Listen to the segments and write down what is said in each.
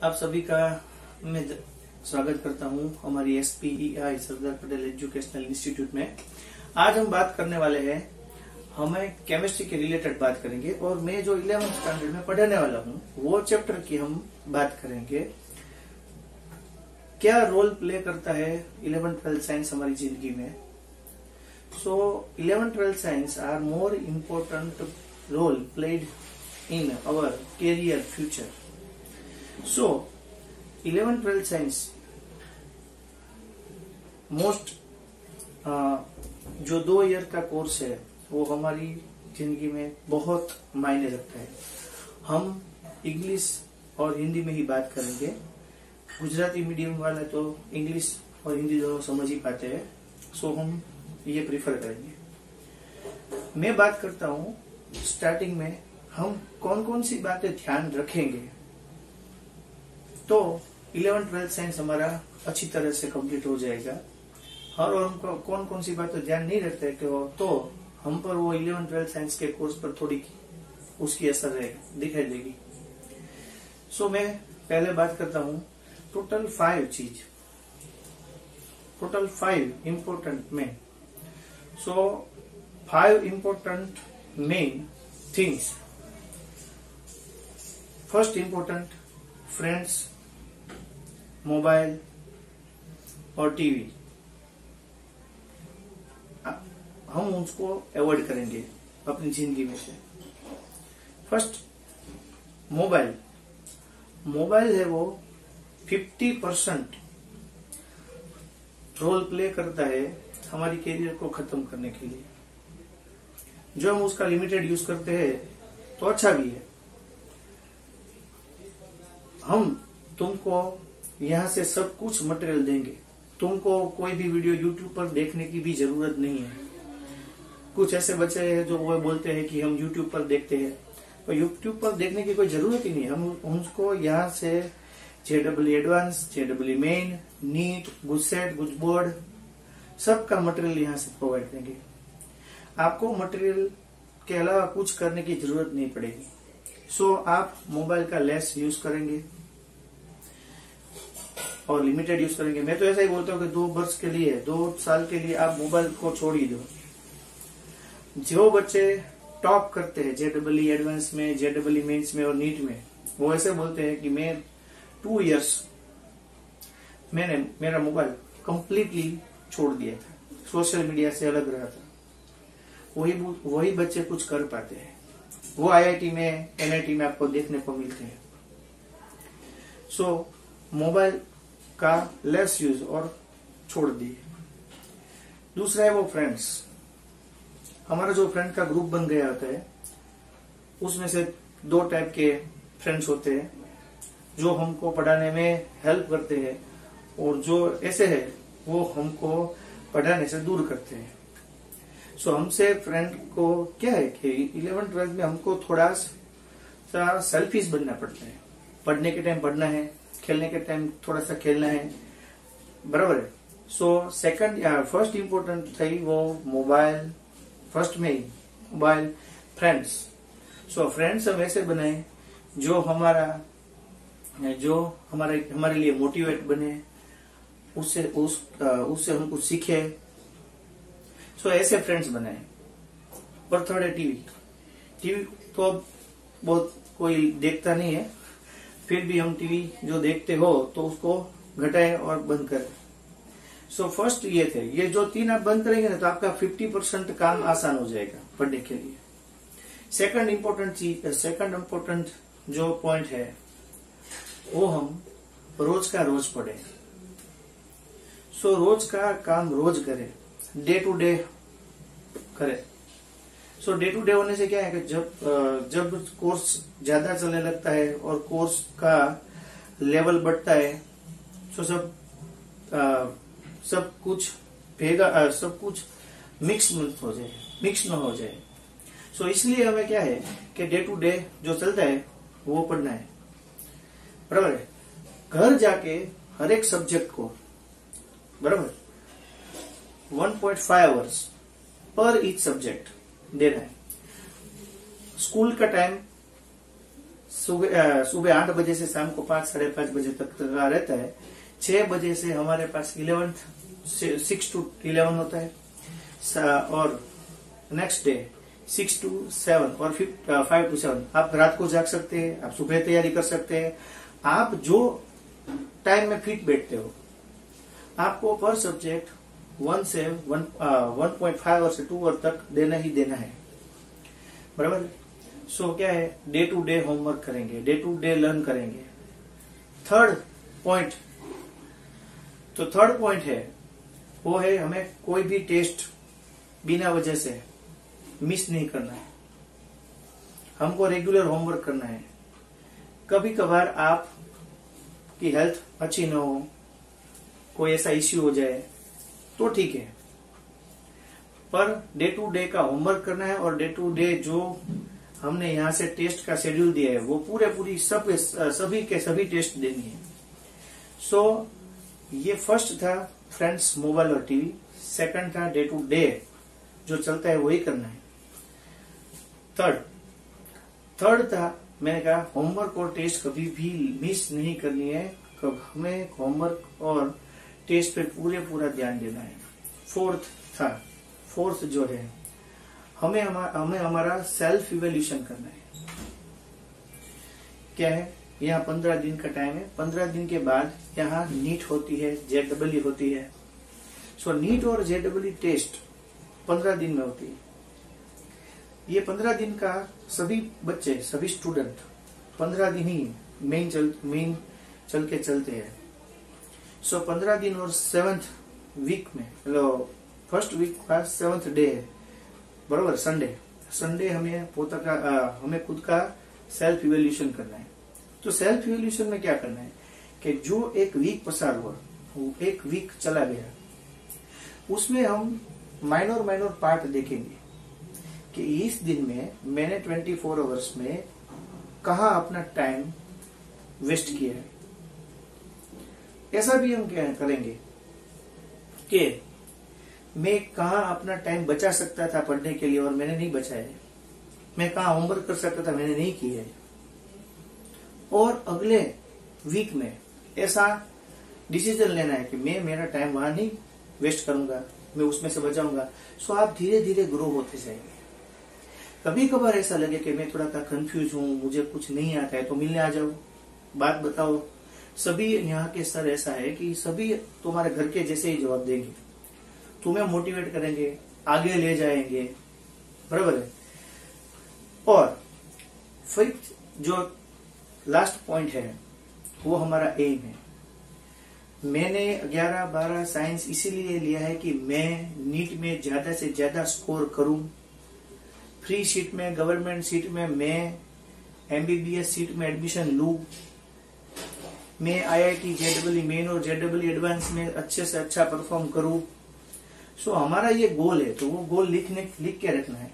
आप सभी का मैं स्वागत करता हूं हमारी SPEI Sardar Patel educational institute में। आज हम बात करने वाले हैं, हमें केमिस्ट्री के रिलेटेड बात करेंगे और मैं जो 11th स्टैंडर्ड में पढ़ाने वाला हूं वो चैप्टर की हम बात करेंगे। क्या रोल प्ले करता है 11th-12th साइंस हमारी जिंदगी में। So 11th-12th science are more important role played in our career future. So 11th-12th science most जो 2 ईयर का कोर्स है वो हमारी जिंदगी में बहुत मायने रखता है। हम इंग्लिश और हिंदी में ही बात करेंगे। गुजराती मीडियम वाले तो इंग्लिश और हिंदी दोनों समझ ही पाते हैं, सो हम ये प्रिफर करेंगे। मैं बात करता हूँ स्टार्टिंग में हम कौन कौन सी बातें ध्यान रखेंगे तो 11th-12th साइंस हमारा अच्छी तरह से कंप्लीट हो जाएगा। और हम कौन कौन सी बातें ध्यान नहीं रखते तो हम पर वो 11th-12th साइंस के कोर्स पर थोड़ी उसकी असर दिखाई देगी। सो मैं पहले बात करता हूँ टोटल 5 इम्पोर्टेंट मेन। सो 5 important main things. First important, friends, mobile और टीवी। हम उसको अवॉइड करेंगे अपनी जिंदगी में से। फर्स्ट, मोबाइल है वो 50% रोल प्ले करता है हमारी कैरियर को खत्म करने के लिए। जो हम उसका लिमिटेड यूज करते हैं तो अच्छा भी है। हम तुमको यहाँ से सब कुछ मटेरियल देंगे, तुमको कोई भी वीडियो यूट्यूब पर देखने की भी जरूरत नहीं है। कुछ ऐसे बच्चे हैं जो वो बोलते हैं कि हम यूट्यूब पर देखते हैं, तो यूट्यूब पर देखने की कोई जरूरत ही नहीं है। हम उसको यहाँ से JEE advance, JEE main, NEET, GUJCET, Guj board सबका मटेरियल यहाँ से प्रोवाइड देंगे। आपको मटेरियल के अलावा कुछ करने की जरूरत नहीं पड़ेगी। सो आप मोबाइल का लेस यूज करेंगे और लिमिटेड यूज करेंगे। मैं तो ऐसा ही बोलता हूँ कि 2 वर्ष के लिए, 2 साल के लिए आप मोबाइल को छोड़ ही दो। जो बच्चे टॉप करते हैं JEE एडवांस में, JEE मेंस में और नीट में, वो ऐसे बोलते हैं कि मैं 2 इयर्स मैंने मेरा मोबाइल कंप्लीटली छोड़ दिया था, सोशल मीडिया से अलग रहा था। वही बच्चे कुछ कर पाते हैं। वो IIT में, NIT में आपको देखने को मिलते हैं। सो मोबाइल का लेस यूज और छोड़ दिए। दूसरा है वो फ्रेंड्स। हमारा जो फ्रेंड का ग्रुप बन गया होता है उसमें से 2 टाइप के फ्रेंड्स होते हैं, जो हमको पढ़ाने में हेल्प करते हैं और जो ऐसे है वो हमको पढ़ाने से दूर करते हैं। सो हमसे फ्रेंड को क्या है कि 11th-12th में हमको थोड़ा सा सेल्फिश बनना पड़ता है। पढ़ने के टाइम पढ़ना है, खेलने के टाइम थोड़ा सा खेलना है, बराबर है। सो फर्स्ट इम्पोर्टेंट थी वो मोबाइल। फर्स्ट में ही मोबाइल, फ्रेंड्स। सो फ्रेंड्स हम ऐसे बनाए जो हमारे लिए मोटिवेट बने, उससे हम कुछ सीखे। सो ऐसे फ्रेंड्स बनाए। और थर्ड है टीवी तो अब बहुत कोई देखता नहीं है, फिर भी हम टीवी जो देखते हो तो उसको घटाएं और बंद करें। सो फर्स्ट ये थे, ये जो 3 आप बंद करेंगे ना तो आपका 50% काम आसान हो जाएगा पढ़ने के लिए। सेकंड इम्पोर्टेंट जो पॉइंट है वो हम रोज का रोज पढ़ें। सो रोज का काम रोज करें, डे टू डे करें। सो डे टू डे होने से क्या है कि जब कोर्स ज्यादा चलने लगता है और कोर्स का लेवल बढ़ता है तो सब कुछ मिक्स न हो जाए। सो इसलिए हमें क्या है कि डे टू डे जो चलता है वो पढ़ना है, बराबर है। घर जाके हर एक सब्जेक्ट को बराबर 1.5 आवर्स पर ईच सब्जेक्ट देना है। स्कूल का टाइम सुबह 8 बजे से शाम को 5 साढ़े 5 बजे तक का रहता है। 6 बजे से हमारे पास 6 to 11 होता है और नेक्स्ट डे 6 to 7 और 5 to 7 आप रात को जाग सकते हैं, आप सुबह तैयारी कर सकते हैं। आप जो टाइम में फिट बैठते हो आपको पर सब्जेक्ट 1 से 1.5 आवर से 2 आवर तक देना ही देना है, बराबर। सो क्या है, डे टू डे होमवर्क करेंगे, डे टू डे लर्न करेंगे। थर्ड पॉइंट है वो है हमें कोई भी टेस्ट बिना वजह से मिस नहीं करना है। हमको रेगुलर होमवर्क करना है। कभी कभार आप की हेल्थ अच्छी न हो, कोई ऐसा इश्यू हो जाए तो ठीक है, पर डे टू डे का होमवर्क करना है और डे टू डे जो हमने यहाँ से टेस्ट का शेड्यूल दिया है वो पूरी सभी के सभी टेस्ट देनी है। सो ये फर्स्ट था फ्रेंड्स मोबाइल और टीवी। सेकंड था डे टू डे जो चलता है वही करना है। थर्ड था मैंने कहा होमवर्क और टेस्ट कभी भी मिस नहीं करनी है, हमें होमवर्क और टेस्ट पे पूरा ध्यान देना है। फोर्थ जो है हमें हमारा सेल्फ इवेल्यूशन करना है। क्या है, यहाँ 15 दिन का टाइम है। 15 दिन के बाद यहाँ नीट होती है, JEE होती है। सो नीट और JEE टेस्ट 15 दिन में होती है। ये 15 दिन का सभी बच्चे, सभी स्टूडेंट 15 दिन ही मेन चल के चलते हैं। सो 15 दिन और 7th वीक में, फर्स्ट वीक का 7th डे है, बराबर, संडे हमें हमें खुद का सेल्फ इवेल्यूशन करना है। तो सेल्फ इवेल्यूशन में क्या करना है कि जो एक वीक पसार हुआ, वो एक वीक चला गया, उसमें हम माइनर पार्ट देखेंगे कि इस दिन में मैंने 24 आवर्स में कहा अपना टाइम वेस्ट किया है। ऐसा भी हम क्या करेंगे कि मैं कहा अपना टाइम बचा सकता था पढ़ने के लिए और मैंने नहीं बचाया है, मैं कहा होमवर्क कर सकता था मैंने नहीं किया है, और अगले वीक में ऐसा डिसीजन लेना है कि मैं मेरा टाइम वहां नहीं वेस्ट करूंगा, मैं उसमें से बचाऊंगा। सो आप धीरे धीरे ग्रो होते जाएंगे। कभी कभार ऐसा लगे कि मैं थोड़ा सा कंफ्यूज हूं, मुझे कुछ नहीं आता है, तो मिलने आ जाओ, बात बताओ। सभी यहाँ के सर ऐसा है कि सभी तुम्हारे घर के जैसे ही जवाब देंगे, तुम्हें मोटिवेट करेंगे, आगे ले जाएंगे, बराबर है। और फिफ्थ जो लास्ट पॉइंट है वो हमारा एम है। मैंने 11-12 साइंस इसीलिए लिया है कि मैं नीट में ज्यादा से ज्यादा स्कोर करूं, फ्री सीट में, गवर्नमेंट सीट में मैं MBBS सीट में एडमिशन लूं, मैं IIT JEE मेन और JEE एडवांस में अच्छे से अच्छा परफॉर्म करूं। सो हमारा ये गोल है, तो वो गोल लिख के रखना है।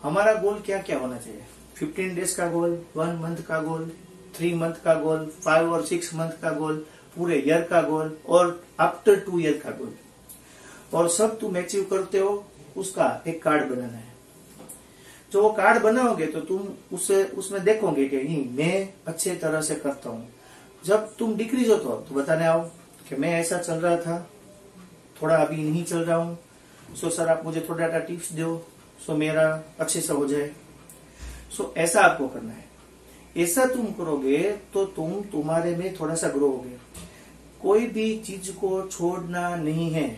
हमारा गोल क्या क्या होना चाहिए, 15 डेज का गोल, 1 मंथ का गोल, 3 मंथ का गोल, 5 और 6 मंथ का गोल, पूरे ईयर का गोल और आफ्टर 2 ईयर का गोल। और सब तुम अचीव करते हो उसका एक कार्ड बनाना है। जो वो कार्ड बनाओगे तो तुम उसमें देखोगे कि नहीं मैं अच्छे तरह से करता हूँ। जब तुम डिक्रीज होते हो तो बताने आओ कि मैं ऐसा चल रहा था, थोड़ा अभी नहीं चल रहा हूँ, सो सर आप मुझे थोड़ा टिप्स दो, सो मेरा अच्छे से हो जाए। सो ऐसा आपको करना है। ऐसा तुम करोगे तो तुम्हारे में थोड़ा सा ग्रो होगे। कोई भी चीज को छोड़ना नहीं है।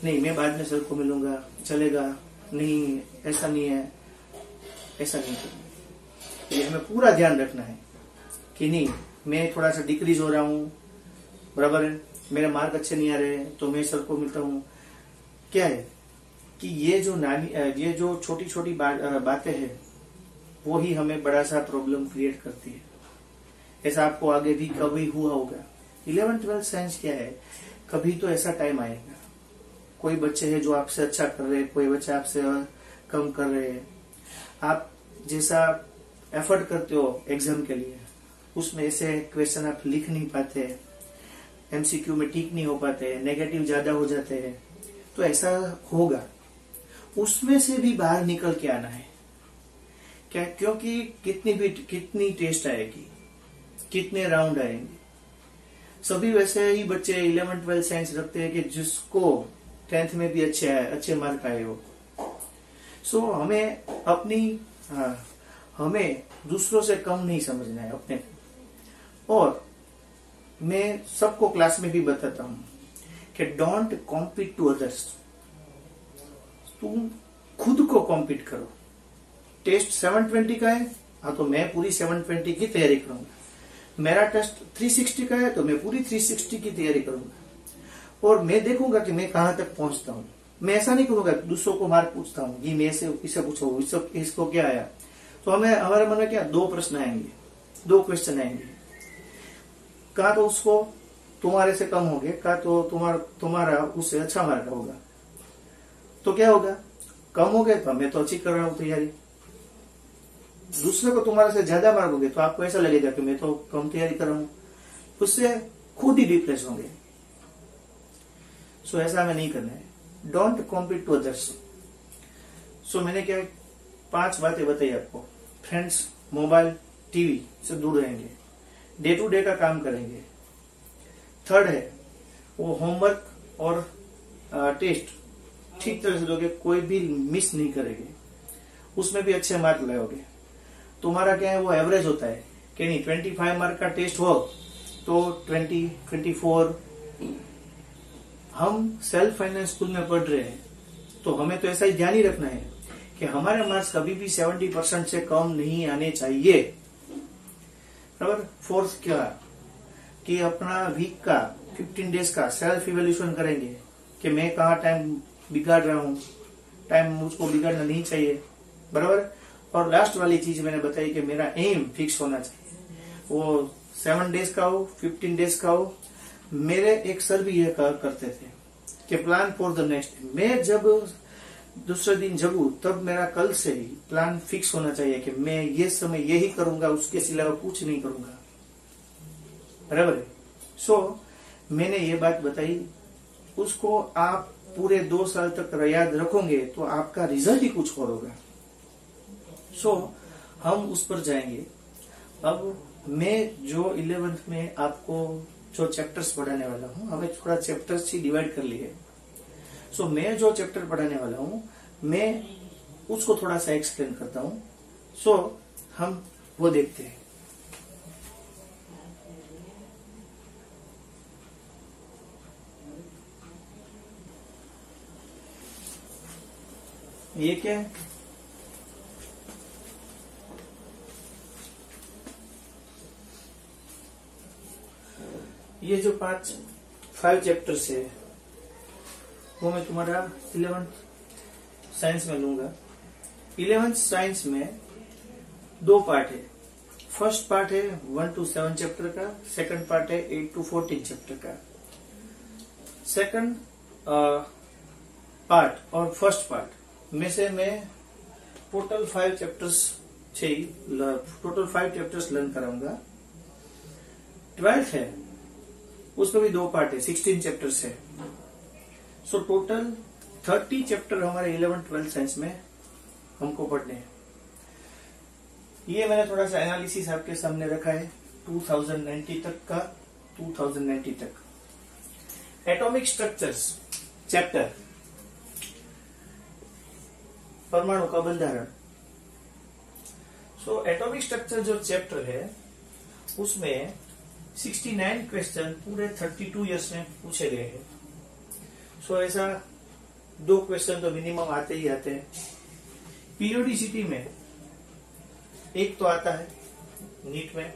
नहीं मैं बाद में सर को मिलूंगा, चलेगा नहीं, ऐसा नहीं है, ऐसा नहीं करना। ये हमें पूरा ध्यान रखना है कि नहीं मैं थोड़ा सा डिक्रीज हो रहा हूँ, बराबर है, मेरे मार्क अच्छे नहीं आ रहे तो मैं सर को मिलता हूँ। क्या है कि ये जो छोटी छोटी बातें हैं वो ही हमें बड़ा सा प्रॉब्लम क्रिएट करती है। ऐसा आपको आगे भी कभी हुआ होगा। 11th-12th साइंस क्या है, कभी तो ऐसा टाइम आएगा, कोई बच्चे हैं जो आपसे अच्छा कर रहे हैं, कोई बच्चे आपसे कम कर रहे हैं। आप जैसा एफर्ट करते हो एग्जाम के लिए उसमें ऐसे क्वेश्चन आप लिख नहीं पाते, MCQ में ठीक नहीं हो पाते, नेगेटिव ज्यादा हो जाते हैं, तो ऐसा होगा। उसमें से भी बाहर निकल के आना है क्या, क्योंकि कितनी टेस्ट आएगी, कितने राउंड आएंगे, सभी वैसे ही बच्चे 11th-12th साइंस रखते हैं कि जिसको 10th में भी अच्छे मार्क आए हो। सो हमें दूसरों से कम नहीं समझना है अपने को। और मैं सबको क्लास में भी बताता हूं कि डोंट कॉम्पीट टू अदर्स, तुम खुद को कॉम्पीट करो। टेस्ट 720 का है, हाँ तो मैं पूरी 720 की तैयारी करूंगा। मेरा टेस्ट 360 का है तो मैं पूरी 360 की तैयारी करूंगा। और मैं देखूंगा कि मैं कहां तक पहुंचता हूं। मैं ऐसा नहीं करूंगा दूसरों को मार्क पूछता हूं, ये मैं इसे पूछो, इसको क्या आया। तो हमारे मन में क्या 2 प्रश्न आएंगे, 2 क्वेश्चन आएंगे। कहा तो उसको तुम्हारे से कम होंगे, कहा तो तुम्हारा उससे अच्छा मार्क होगा। तो क्या होगा, कम हो गए तो मैं तो अच्छी कर रहा हूं तैयारी, दूसरे को तुम्हारे से ज्यादा मार्क हो गए तो आपको ऐसा लगेगा कि मैं तो कम तैयारी कर रहा हूं, उससे खुद ही डिप्रेस होंगे। सो ऐसा हमें नहीं करना है। Don't compete to others. So मैंने क्या 5 बातें बताई आपको। फ्रेंड्स, मोबाइल, टीवी से दूर रहेंगे, डे टू डे का काम करेंगे। थर्ड है वो होमवर्क और टेस्ट ठीक तरह से दोगे, कोई भी मिस नहीं करेंगे, उसमें भी अच्छे मार्क लाओगे। तुम्हारा क्या है वो एवरेज होता है कि नहीं, 25 मार्क का टेस्ट हो तो 20, 24। हम सेल्फ फाइनेंस स्कूल में पढ़ रहे हैं तो हमें तो ऐसा ही ध्यान ही रखना है कि हमारे मार्क्स कभी भी 70% से कम नहीं आने चाहिए। बराबर। फोर्थ क्या कि अपना वीक का 15 डेज का सेल्फ इवेल्यूशन करेंगे कि मैं कहाँ टाइम बिगाड़ रहा हूँ, टाइम मुझको बिगाड़ना नहीं चाहिए। बराबर। और लास्ट वाली चीज मैंने बताई कि मेरा एम फिक्स होना चाहिए, वो 7 डेज का हो, 15 डेज का हो। मेरे एक सर भी ये करते थे कि प्लान फॉर द नेक्स्ट। मैं जब दूसरे दिन जगू तब मेरा कल से ही प्लान फिक्स होना चाहिए कि मैं ये समय यही करूंगा, उसके सिवा कुछ नहीं करूंगा। बराबर है। सो मैंने ये बात बताई, उसको आप पूरे 2 साल तक याद रखोगे तो आपका रिजल्ट ही कुछ और होगा। सो हम उस पर जाएंगे। अब मैं जो 11th में आपको जो चैप्टर्स पढ़ाने वाला हूँ, हमें थोड़ा चैप्टर्स ही डिवाइड कर लिए। सो मैं जो चैप्टर पढ़ाने वाला हूँ मैं उसको थोड़ा सा एक्सप्लेन करता हूँ। सो हम वो देखते हैं। ये क्या है, ये जो 5 चैप्टर्स है वो मैं तुम्हारा 11th साइंस में लूंगा। 11th साइंस में 2 पार्ट है। फर्स्ट पार्ट है 1 to 7 चैप्टर का, सेकंड पार्ट है 8 to 14 चैप्टर का। सेकंड पार्ट और फर्स्ट पार्ट में से मैं टोटल 5 चैप्टर्स लर्न कराऊंगा। 12th है उसमें भी 2 पार्ट है, 16 चैप्टर्स है। सो टोटल 30 चैप्टर हमारे 11th-12th साइंस में हमको पढ़ने हैं। ये मैंने थोड़ा सा एनालिसिस आपके सामने रखा है 2090 तक का। 2090 तक एटॉमिक स्ट्रक्चर्स चैप्टर, परमाणु का बंधारण। सो एटॉमिक स्ट्रक्चर जो चैप्टर है उसमें 69 क्वेश्चन पूरे 32 ईयर्स में पूछे गए हैं। सो ऐसा 2 क्वेश्चन तो मिनिमम आते ही आते हैं। पीरियोडिसिटी में एक तो आता है नीट में,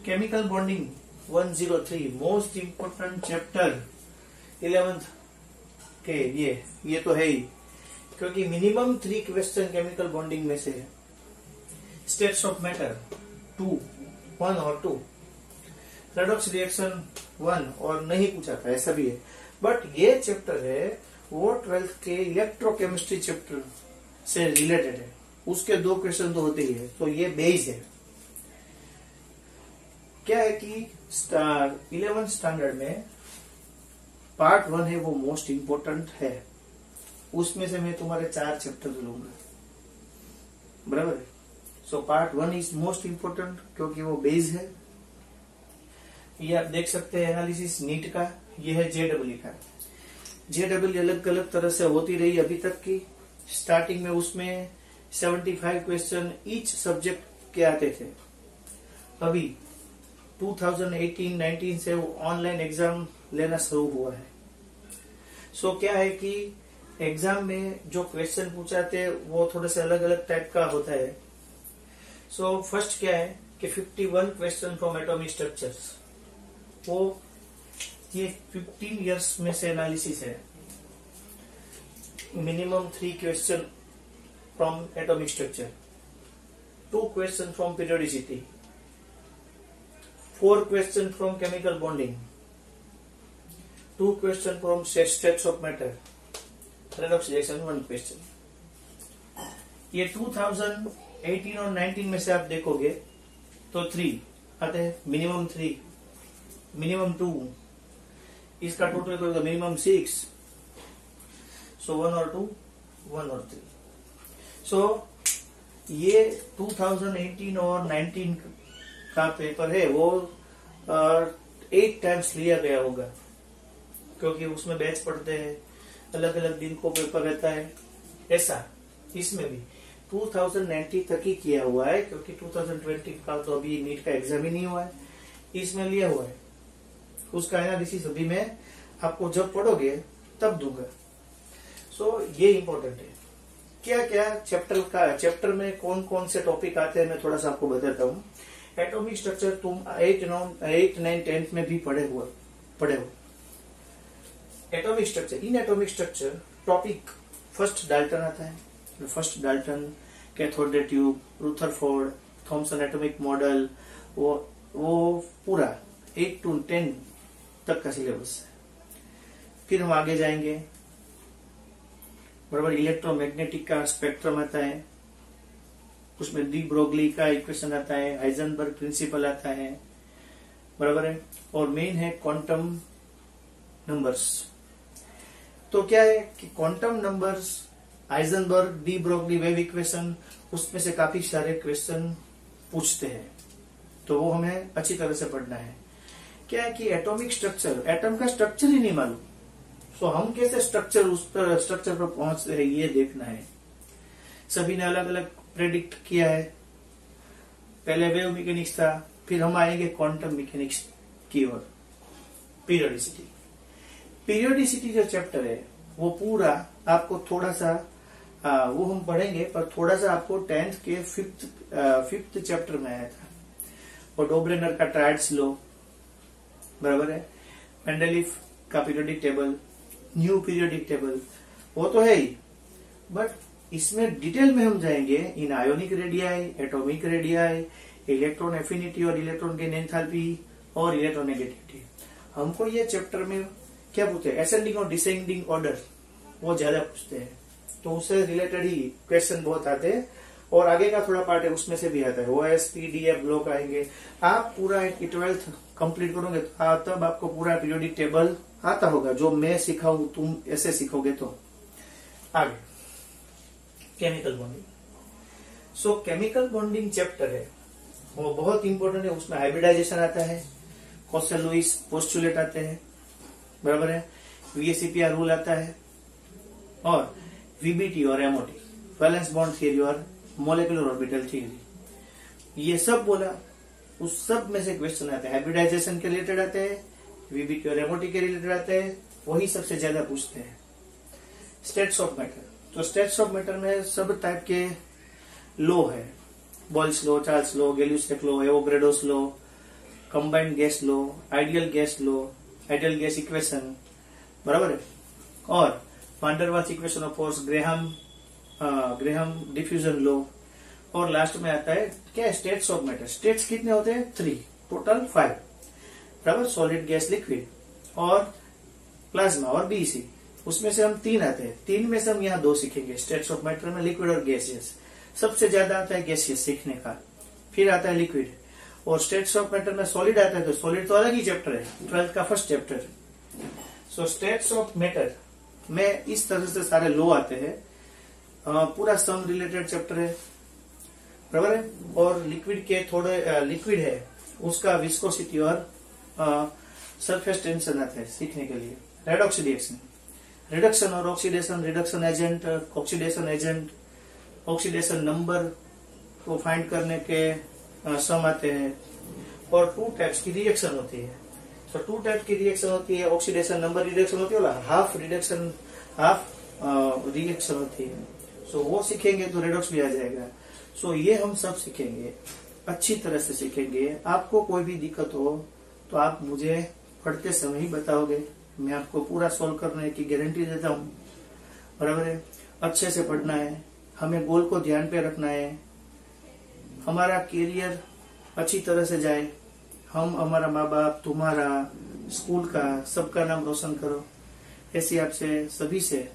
chemical bonding 103 most important chapter 11th के। ये तो है ही, क्योंकि मिनिमम 3 क्वेश्चन केमिकल बॉन्डिंग में से है। स्टेट्स ऑफ मैटर 1 और 2, रेडॉक्स रिएक्शन 1 और नहीं पूछा था, ऐसा भी है। बट ये चैप्टर है वो 12th के इलेक्ट्रोकेमिस्ट्री चैप्टर से रिलेटेड है, उसके 2 क्वेश्चन तो होते ही है। तो ये बेस है। क्या है कि 11th स्टैंडर्ड में पार्ट 1 है वो मोस्ट इंपोर्टेंट है, उसमें से मैं तुम्हारे 4 चैप्टर लूंगा। बराबर है। So part 1 is most important क्योंकि वो बेस है। ये आप देख सकते हैं एनालिसिस नीट का, ये है जेडब्ल्यू का। जेडब्ल्यू अलग अलग तरह से होती रही अभी तक की। स्टार्टिंग में उसमें 75 क्वेश्चन ईच सब्जेक्ट के आते थे। अभी 2018-19 से वो ऑनलाइन एग्जाम लेना शुरू हुआ है। सो क्या है कि एग्जाम में जो क्वेश्चन पूछाते वो थोड़े से अलग अलग टाइप का होता है। सो फर्स्ट क्या है कि 51 क्वेश्चन फ्रॉम एटॉमिक स्ट्रक्चर्स, वो ये 15 इयर्स में से एनालिसिस है। Minimum 3 question from atomic structure, 2 question from periodicity, 4 question from chemical bonding, 2 question from states of matter, redox reaction 1 question. ये 2018 और 19 में से आप देखोगे तो 3 आते हैं, मिनिमम 3, मिनिमम 2, इसका टोटल करोगे मिनिमम 6। सो 1 और 2, 1 और 3। सो ये 2018 और 19 का पेपर है, वो 8 टाइम्स लिया गया होगा क्योंकि उसमें बैच पढ़ते हैं, अलग अलग दिन को पेपर रहता है। ऐसा इसमें भी 2019 तक ही किया हुआ है क्योंकि 2020 का तो अभी नीट का एग्जाम ही नहीं हुआ है, इसमें लिया हुआ है। उसका एनालिसिस अभी मैं आपको जब पढ़ोगे तब दूंगा। सो ये इंपॉर्टेंट है। क्या क्या चैप्टर में कौन कौन से टॉपिक आते हैं मैं थोड़ा सा आपको बताता हूँ। एटॉमिक स्ट्रक्चर तुम 8, 9, 10 में भी पढ़े हो। Atomic structure, in atomic structure topic first Dalton आता है। First Dalton, cathode ray tube, Rutherford, Thomson atomic model, वो पूरा 8 to 10 तक का सिलेबस है। फिर हम आगे जाएंगे, बराबर। इलेक्ट्रोमैग्नेटिक का स्पेक्ट्रम आता है, उसमें डी ब्रोगली का इक्वेशन आता है, हाइजेनबर्ग प्रिंसिपल आता है, बराबर है। और मेन है क्वांटम नंबर्स। तो क्या है कि quantum numbers, Heisenberg, de Broglie wave equation, उसमें से काफी सारे क्वेश्चन पूछते हैं, तो वो हमें अच्छी तरह से पढ़ना है। क्या है कि एटॉमिक स्ट्रक्चर, एटम का स्ट्रक्चर ही नहीं मालूम, तो हम कैसे स्ट्रक्चर पर पहुंचते हैं ये देखना है। सभी ने अलग अलग प्रेडिक्ट किया है। पहले वेव मैकेनिक्स था, फिर हम आएंगे क्वांटम मैकेनिक्स की ओर। पीरियोडिसिटी जो चैप्टर है वो पूरा आपको थोड़ा सा वो हम पढ़ेंगे, पर थोड़ा सा आपको 10th के 5th चैप्टर में आया था। और डोब्रेनर का ट्रायड्स लॉ, बराबर है। मेंडलीफ का periodic table, new periodic table, वो तो है ही, बट इसमें डिटेल में हम जाएंगे इन ionic radii, atomic radii, electron affinity और इलेक्ट्रॉन गेन एंथैल्पी और इलेक्ट्रोनेगेटिविटी। हमको ये चैप्टर में क्या पूछते हैं, असेंडिंग और डिसेंडिंग ऑर्डर, वो ज्यादा पूछते हैं, तो उससे रिलेटेड ही क्वेश्चन बहुत आते हैं। और आगे का थोड़ा पार्ट है उसमें से भी आता है, OSPDF ब्लॉक आएंगे। आप पूरा 12th कंप्लीट करोगे तब आपको पूरा पीरियोडिक टेबल आता होगा, जो मैं सिखाऊं तुम ऐसे सीखोगे तो। आगे केमिकल बॉन्डिंग। सो केमिकल बॉन्डिंग चैप्टर है, वो बहुत इंपॉर्टेंट है। उसमें हाइब्रिडाइजेशन आता है, कोसेल लुईस पोस्टुलेट आते हैं, बराबर है। VSEPR रूल आता है, और VBT और MOT, वैलेंस बॉन्ड थियरी और मोलिकुलर ऑर्बिटल थियरी, ये सब बोला। उस सब में से क्वेश्चन आते हैं, हाइब्रिडाइजेशन के रिलेटेड आते हैं, VBT और MOT के रिलेटेड आते हैं, वही सबसे ज्यादा पूछते हैं। स्टेट्स ऑफ मैटर, तो स्टेट्स ऑफ मैटर में सब टाइप के लॉ है, Boyle's law, Charles law, Gay Lussac's law, Avogadro's law, combined gas law, ideal gas law, ideal gas equation, बराबर है। और van der Waals equation of force, Graham diffusion law, और last में आता है क्या, स्टेट्स ऑफ मैटर। स्टेट्स कितने होते हैं, 3, टोटल 5, बराबर। सॉलिड, गैस, लिक्विड और प्लाज्मा और BC, उसमें से हम 3 आते हैं। 3 में से हम यहाँ 2 सीखेंगे स्टेट्स ऑफ मैटर में, लिक्विड और गैसियस। सबसे ज्यादा आता है गैसियस सीखने का, फिर आता है लिक्विड, और स्टेट्स ऑफ मैटर में सॉलिड आता है। तो सॉलिड तो अलग ही चैप्टर है, 12th का first chapter. So states of matter में इस तरह से सारे लॉ आते हैं। पूरा सम रिलेटेड चैप्टर है, बराबर है। और लिक्विड के थोड़े लिक्विड है उसका विस्कोसिटी और सरफेस टेंशन आता है सीखने के लिए। रेडॉक्स रिएक्शन, रिडक्शन और oxidation, reduction agent, oxidation agent, oxidation number को फाइंड करने के सम आते हैं। और 2 टाइप्स की रिएक्शन होती है। तो 2 टाइप की रिएक्शन होती है, ऑक्सीडेशन नंबर रिडक्शन होती है और हाफ रिडक्शन हाफ रिएक्शन होती है। सो वो सीखेंगे तो रेडॉक्स भी आ जाएगा। सो ये हम सब सीखेंगे, अच्छी तरह से सीखेंगे। आपको कोई भी दिक्कत हो तो आप मुझे पढ़ते समय ही बताओगे, मैं आपको पूरा सॉल्व करने की गारंटी देता हूँ। बराबर है। अच्छे से पढ़ना है, हमें गोल को ध्यान पे रखना है, हमारा कैरियर अच्छी तरह से जाए, हम हमारा माँ बाप तुम्हारा स्कूल का सबका नाम रोशन करो। ऐसी आपसे सभी से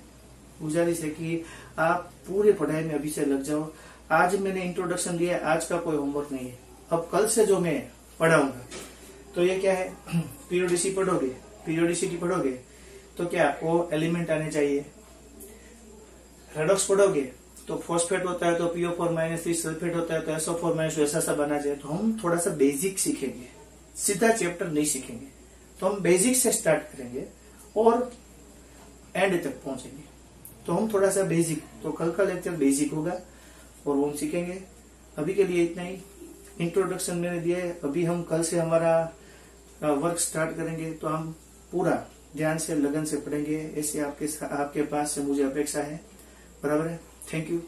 गुजारिश है कि आप पूरे पढ़ाई में अभी से लग जाओ। आज मैंने इंट्रोडक्शन दिया, आज का कोई होमवर्क नहीं है। अब कल से जो मैं पढ़ाऊंगा तो ये क्या है, पीरियोडिसिटी पढ़ोगे, पीरियोडिसिटी पढ़ोगे तो क्या आपको एलिमेंट आने चाहिए। रेडॉक्स पढ़ोगे तो फॉस्फेट होता है तो PO4-3, सल्फेट होता है तो SO4- ऐसा सब बना जाए। तो हम थोड़ा सा बेसिक सीखेंगे, सीधा चैप्टर नहीं सीखेंगे। तो हम बेसिक से स्टार्ट करेंगे और एंड तक पहुंचेंगे। तो हम थोड़ा सा बेसिक, तो कल का लेक्चर बेसिक होगा और वो हम सीखेंगे। अभी के लिए इतना ही, इंट्रोडक्शन मैंने दिया है। अभी हम कल से हमारा वर्क स्टार्ट करेंगे तो हम पूरा ध्यान से लगन से पढ़ेंगे। ऐसे आपके पास से मुझे अपेक्षा है। बराबर है। Thank you.